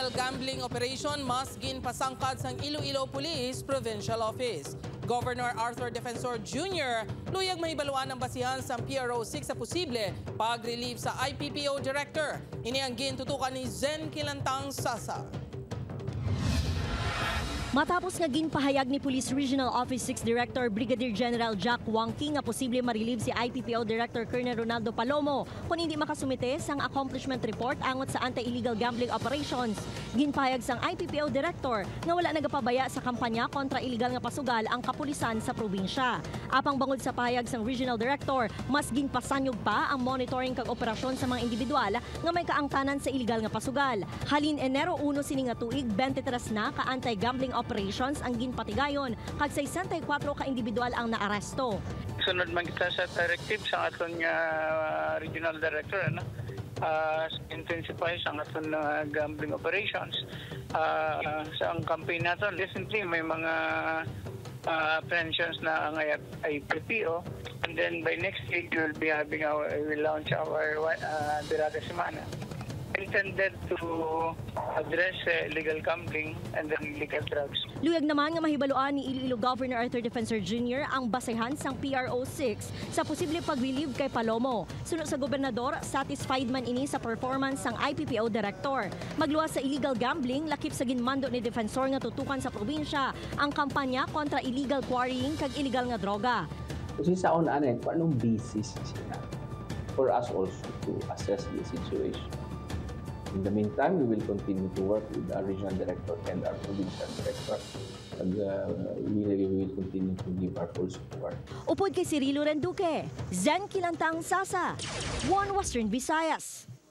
illegal gambling operation mas ginpasangkad sang Iloilo Police Provincial Office. Governor Arthur Defensor Jr. luyag mahibaluan ang basihan sa PRO6 sa posible pag-relieve sa IPPO Director. Ini ang gintutukan ni Zen Kilantang Sasa. Matapos nga ginpahayag ni Police Regional Office 6 Director Brigadier General Jack Wangki nga posible ma-relieve si IPPO Director Colonel Ronaldo Palomo kung hindi makasumite sang accomplishment report angot sa anti-illegal gambling operations. Ginpahayag sang IPPO Director nga wala nagapabaya sa kampanya kontra illegal nga pasugal ang kapulisan sa probinsya. Apang bangod sa pahayag sang Regional Director, mas ginpasanyog pa ang monitoring kag operasyon sa mga individual nga may kaangtanan sa illegal nga pasugal. Halin Enero 1 sini nga tuig 23 na ka anti-gambling operations ang ginpatigayon kag 64 ka individual ang naaresto. Sunod man kita sa directive sa aton nga regional director intensify sa aton gambling operations sa ang campaign nato. Recently may mga apprehensions na ang IPPO, and then by next week we will launch our Birada Semana intended to address illegal gambling and then illegal drugs. Luyag naman nga mahibaluan ni Iloilo Governor Arthur Defensor Jr. ang basehan sang PRO6 sa posible pag-relieve kay Palomo. Sunod sa gobernador, satisfied man ini sa performance sang IPPO Director. Magluwas sa illegal gambling, lakip sa ginmando ni Defensor nga tutukan sa probinsya ang kampanya kontra illegal quarrying kag illegal nga droga. Kasi sa una-ana, anong basis sila for us also to assess the situation. In the meantime, we will continue to work with our regional director and our provincial director. And we will continue to give our full support. Upod kay Cirilo Renduque, Zen Kilantang Sasa, One Western Visayas.